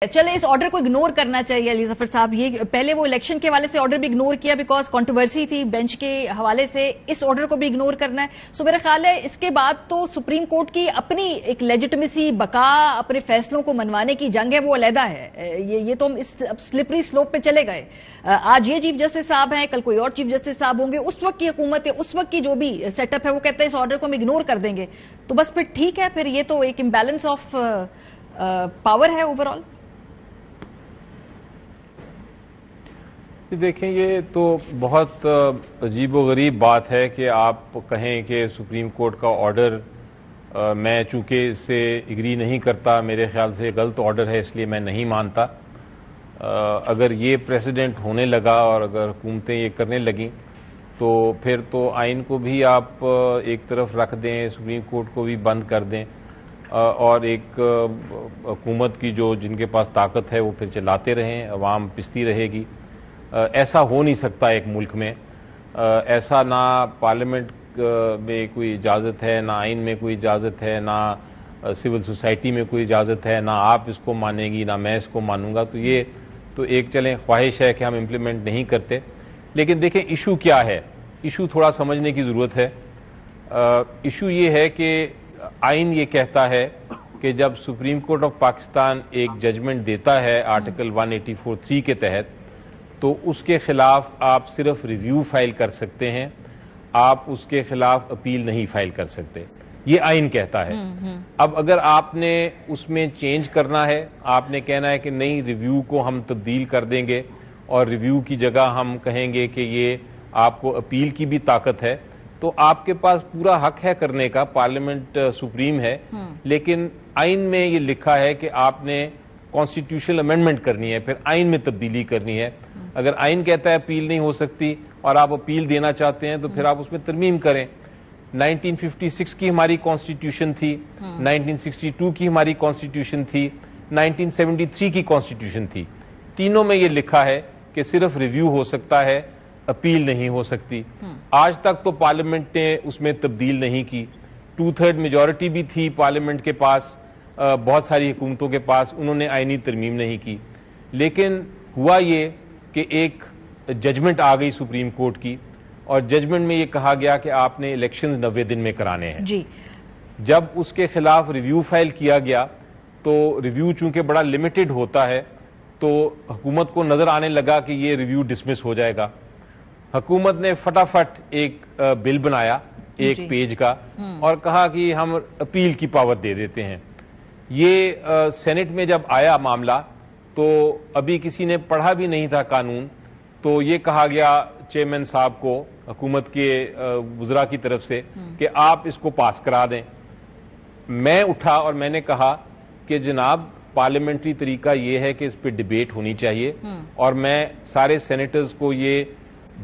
چلے اس آرڈر کو اگنور کرنا چاہیے علی ظفر صاحب. یہ پہلے وہ الیکشن کے حوالے سے آرڈر بھی اگنور کیا بیکاز کنٹروورسی تھی بینچ کے حوالے سے. اس آرڈر کو بھی اگنور کرنا ہے. سو میرا خیال ہے اس کے بعد تو سپریم کورٹ کی اپنی ایک لیجٹمیسی بقا اپنے فیصلوں کو منوانے کی جنگ ہے وہ علیحدہ ہے. یہ تو ہم اس سلپری سلوپ پہ چلے گئے. آج یہ چیف جسٹس صاحب ہیں, کل کوئی اور چیف جسٹس صاحب ہوں گے. اس وقت کی حکومت اس وقت کی جو بھی سیٹ اپ ہے وہ کہتے ہیں اس آرڈر کو ہم اگنور کر دیں گے تو بس پھر ٹھیک ہے. پھر یہ تو ایک امبیلنس آف پاور ہے اوور آل. دیکھیں یہ تو بہت عجیب و غریب بات ہے کہ آپ کہیں کہ سپریم کورٹ کا آرڈر میں چونکہ اس سے اگری نہیں کرتا, میرے خیال سے غلط آرڈر ہے اس لیے میں نہیں مانتا. اگر یہ پریسیڈنٹ ہونے لگا اور اگر حکومتیں یہ کرنے لگیں تو پھر تو آئین کو بھی آپ ایک طرف رکھ دیں, سپریم کورٹ کو بھی بند کر دیں اور ایک حکومت کی جو جن کے پاس طاقت ہے وہ پھر چلاتے رہیں, عوام پستی رہے گی. ایسا ہو نہیں سکتا ایک ملک میں. ایسا نہ پارلیمنٹ میں کوئی اجازت ہے, نہ آئین میں کوئی اجازت ہے, نہ سول سوسائٹی میں کوئی اجازت ہے, نہ آپ اس کو مانیں گی نہ میں اس کو مانوں گا. تو یہ تو ایک چلیں خواہش ہے کہ ہم امپلیمنٹ نہیں کرتے. لیکن دیکھیں ایشو کیا ہے, ایشو تھوڑا سمجھنے کی ضرورت ہے. ایشو یہ ہے کہ آئین یہ کہتا ہے کہ جب سپریم کورٹ آف پاکستان ایک ججمنٹ دیتا ہے آرٹیکل 184(3) کے تحت تو اس کے خلاف آپ صرف ریویو فائل کر سکتے ہیں, آپ اس کے خلاف اپیل نہیں فائل کر سکتے. یہ آئین کہتا ہے. اب اگر آپ نے اس میں چینج کرنا ہے, آپ نے کہنا ہے کہ نہیں ریویو کو ہم تبدیل کر دیں گے اور ریویو کی جگہ ہم کہیں گے کہ یہ آپ کو اپیل کی بھی طاقت ہے, تو آپ کے پاس پورا حق ہے کرنے کا. پارلیمنٹ سپریم ہے, لیکن آئین میں یہ لکھا ہے کہ آپ نے کانسٹیٹیوشنل امینڈمنٹ کرنی ہے, پھر آئین میں تبدیلی کرنی ہے. اگر آئین کہتا ہے اپیل نہیں ہو سکتی اور آپ اپیل دینا چاہتے ہیں تو پھر آپ اس میں ترمیم کریں. 1956 کی ہماری کانسٹیٹیوشن تھی, 1962 کی ہماری کانسٹیٹیوشن تھی, 1973 کی کانسٹیٹیوشن تھی. تینوں میں یہ لکھا ہے کہ صرف ریویو ہو سکتا ہے, اپیل نہیں ہو سکتی. آج تک تو پارلیمنٹ نے اس میں تبدیل نہیں کی. 2/3 میجورٹی بھی تھی پارلیمنٹ کے پاس, بہت ساری حکومتوں کے پاس, انہوں نے آئینی ترمیم نہیں کی. لیکن ہوا یہ کہ ایک ججمنٹ آ گئی سپریم کورٹ کی اور ججمنٹ میں یہ کہا گیا کہ آپ نے الیکشنز 90 دن میں کرانے ہیں. جی. جب اس کے خلاف ریویو فائل کیا گیا تو ریویو چونکہ بڑا لمیٹڈ ہوتا ہے تو حکومت کو نظر آنے لگا کہ یہ ریویو ڈسمس ہو جائے گا. حکومت نے فٹافٹ ایک بل بنایا ایک پیج کا اور کہا کہ ہم اپیل کی پاور دے دیتے ہیں. یہ سینٹ میں جب آیا معاملہ تو ابھی کسی نے پڑھا بھی نہیں تھا قانون, تو یہ کہا گیا چیئرمین صاحب کو حکومت کے وزراء کی طرف سے کہ آپ اس کو پاس کرا دیں. میں اٹھا اور میں نے کہا کہ جناب پارلیمنٹری طریقہ یہ ہے کہ اس پہ ڈیبیٹ ہونی چاہیے اور میں سارے سینیٹرز کو یہ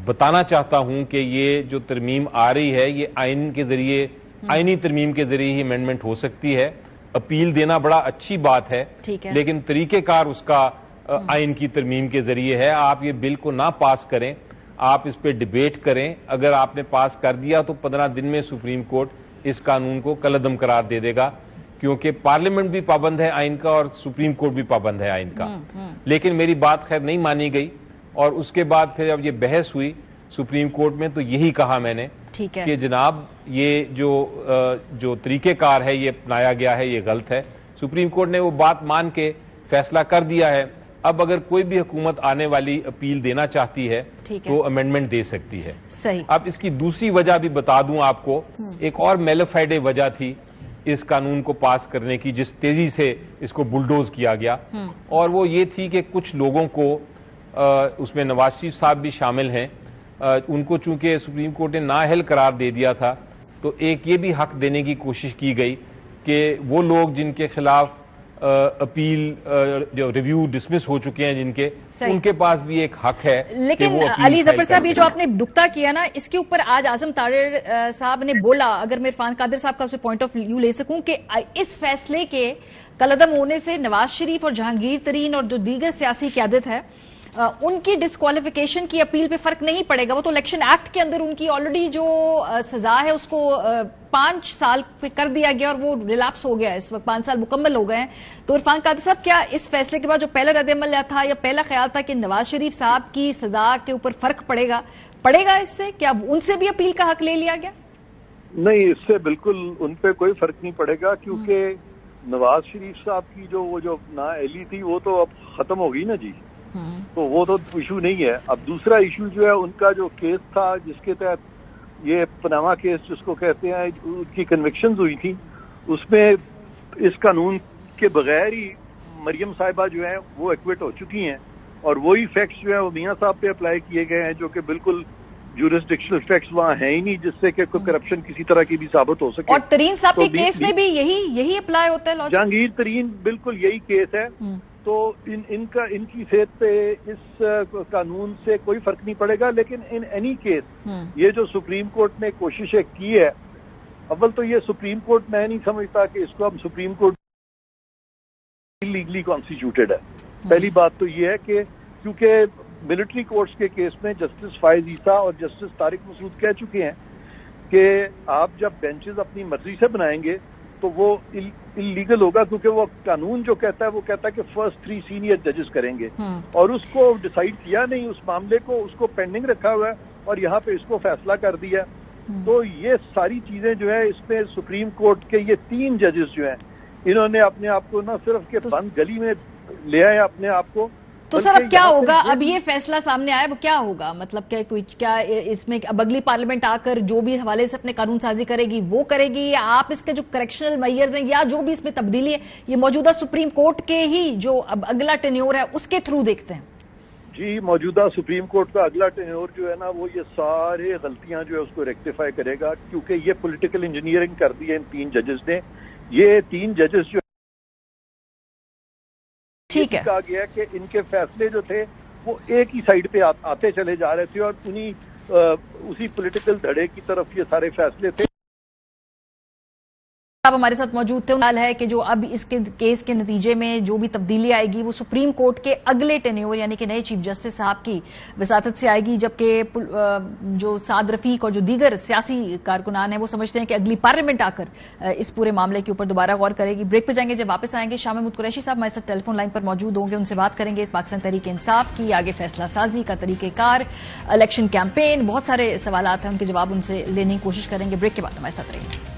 بتانا چاہتا ہوں کہ یہ جو ترمیم آ رہی ہے یہ آئین کے ذریعے, آئینی ترمیم کے ذریعے ہی امینڈمنٹ ہو سکتی ہے. اپیل دینا بڑا اچھی بات ہے لیکن طریقہ کار اس کا آئین کی ترمیم کے ذریعے ہے. آپ یہ بل کو نہ پاس کریں, آپ اس پہ ڈیبیٹ کریں. اگر آپ نے پاس کر دیا تو 15 دن میں سپریم کورٹ اس قانون کو کالعدم قرار دے دے گا, کیونکہ پارلیمنٹ بھی پابند ہے آئین کا اور سپریم کورٹ بھی پابند ہے آئین کا. لیکن میری بات خیر نہیں مانی گئی اور اس کے بعد پھر جب یہ بحث ہوئی سپریم کورٹ میں تو یہی کہا میں نے کہ جناب یہ جو طریقہ کار ہے یہ اپنایا گیا ہے یہ غلط ہے. سپریم کورٹ نے وہ بات مان کے فیصلہ کر دیا ہے. اب اگر کوئی بھی حکومت آنے والی اپیل دینا چاہتی ہے تو امینڈمنٹ دے سکتی ہے. اب اس کی دوسری وجہ بھی بتا دوں آپ کو, ایک اور میلیفائڈ وجہ تھی اس قانون کو پاس کرنے کی جس تیزی سے اس کو بلڈوز کیا گیا, اور وہ یہ تھی کہ کچھ لوگوں کو اس میں نواز شریف صاحب بھی شامل ہیں, ان کو چونکہ سپریم کورٹ نے نااہل قرار دے دیا تھا تو ایک یہ بھی حق دینے کی کوشش کی گئی کہ وہ لوگ جن کے خلاف اپیل جو ریویو ڈسمس ہو چکے ہیں جن کے, ان کے پاس بھی ایک حق ہے. لیکن علی ظفر صاحب یہ جو آپ نے نکتہ کیا نا, اس کے اوپر آج اعظم طاہر صاحب نے بولا, اگر میں عرفان قادر صاحب کا پوائنٹ آف ویو لے سکوں, کہ اس فیصلے کے کالعدم ہونے سے نواز شریف اور جہانگیر ترین اور جو دیگر سیاسی قیادت ہے ان کی ڈسکوالیفیکیشن کی اپیل پہ فرق نہیں پڑے گا؟ وہ تو الیکشن ایکٹ کے اندر ان کی آلریڈی جو سزا ہے اس کو 5 سال پہ کر دیا گیا اور وہ ریلیپس ہو گیا، اس وقت 5 سال مکمل ہو گئے ہیں. تو عرفان قادری صاحب، کیا اس فیصلے کے بعد جو پہلا رد عمل تھا یا پہلا خیال تھا کہ نواز شریف صاحب کی سزا کے اوپر فرق پڑے گا اس سے؟ کیا ان سے بھی اپیل کا حق لے لیا گیا؟ نہیں، اس سے بالکل ان پہ کوئی فرق نہیں پڑے گا، کیونکہ نواز شریف صاحب کی وہ جو نااہلی تھی وہ تو اب ختم ہو گئی نا جی. تو وہ تو ایشو نہیں ہے. اب دوسرا ایشو جو ہے ان کا جو کیس تھا جس کے تحت یہ پناما کیس جس کو کہتے ہیں، ان کی کنوکشنز ہوئی تھی، اس میں اس قانون کے بغیر ہی مریم صاحبہ جو ہیں وہ ایکوٹ ہو چکی ہیں، اور وہی فیکٹس جو ہیں وہ میاں صاحب پہ اپلائی کیے گئے ہیں جو کہ بالکل جورسڈکشنل فیکٹس وہاں ہیں ہی نہیں، جس سے کہ کوئی کرپشن کسی طرح کی بھی ثابت ہو سکے. اور ترین صاحب کے کیس میں بھی یہی اپلائی ہوتا ہے لاجک؟ جہانگیر ترین بالکل یہی کیس ہے. تو ان کی صحت پہ اس قانون سے کوئی فرق نہیں پڑے گا. لیکن ان اینی کیس یہ جو سپریم کورٹ نے کوششیں کی ہے، اول تو یہ سپریم کورٹ میں نہیں سمجھتا کہ اس کو ہم سپریم کورٹ لیگلی کانسٹیٹیوٹیڈ ہے. پہلی بات تو یہ ہے کہ کیونکہ ملٹری کورٹس کے کیس میں جسٹس فائز عیسیٰ اور جسٹس طارق مسعود کہہ چکے ہیں کہ آپ جب بینچز اپنی مرضی سے بنائیں گے تو وہ انلیگل ہوگا، کیونکہ وہ قانون جو کہتا ہے وہ کہتا ہے کہ فرسٹ 3 سینئر ججز کریں گے، اور اس کو ڈیسائیڈ کیا نہیں، اس معاملے کو اس کو پینڈنگ رکھا ہوا ہے اور یہاں پہ اس کو فیصلہ کر دیا. تو یہ ساری چیزیں جو ہے اس میں سپریم کورٹ کے یہ 3 ججز جو ہیں انہوں نے اپنے آپ کو نہ صرف کہ بند گلی میں لے آئے اپنے آپ کو. تو سر اب کیا ہوگا؟ اب یہ فیصلہ سامنے آیا، وہ کیا ہوگا؟ مطلب کہ کیا اس میں اب اگلی پارلیمنٹ آ کر جو بھی حوالے سے اپنے قانون سازی کرے گی وہ کرے گی، یا آپ اس کے جو کریکشنل میئرز ہیں یا جو بھی اس میں تبدیلی ہے یہ موجودہ سپریم کورٹ کے ہی جو اب اگلا ٹینیور ہے اس کے تھرو دیکھتے ہیں؟ جی، موجودہ سپریم کورٹ کا اگلا ٹینیور جو ہے نا وہ یہ سارے غلطیاں جو ہے اس کو ریکٹیفائی کرے گا، کیونکہ یہ پولیٹیکل انجینئرنگ کر دی ہے ان 3 ججز نے. یہ 3 ججز جو ٹھیک ہے کہا گیا ہے کہ ان کے فیصلے جو تھے وہ ایک ہی سائڈ پہ آتے چلے جا رہے تھے، اور اسی پولیٹیکل دھڑے کی طرف یہ سارے فیصلے تھے. آپ ہمارے ساتھ موجود تھے. حال ہے کہ جو اب اس کے کیس کے نتیجے میں جو بھی تبدیلی آئے گی وہ سپریم کورٹ کے اگلے ٹینیور یعنی کہ نئے چیف جسٹس صاحب کی وساطت سے آئے گی، جبکہ جو سعد رفیق اور جو دیگر سیاسی کارکنان ہیں وہ سمجھتے ہیں کہ اگلی پارلیمنٹ آ کر اس پورے معاملے کے اوپر دوبارہ غور کرے گی. بریک پہ جائیں گے، جب واپس آئیں گے شاہ محمود قریشی صاحب ہمارے ساتھ ٹیلی فون لائن پر موجود ہوں گے، ان سے بات کریں گے پاکستان تحریک انصاف کی آگے فیصلہ سازی کا طریقہ کار، الیکشن کیمپین، بہت سارے سوالات ہیں، ان کے جواب ان سے لینے کی کوشش کریں گے. بریک کے بعد ہمارے ساتھ رہیں گے.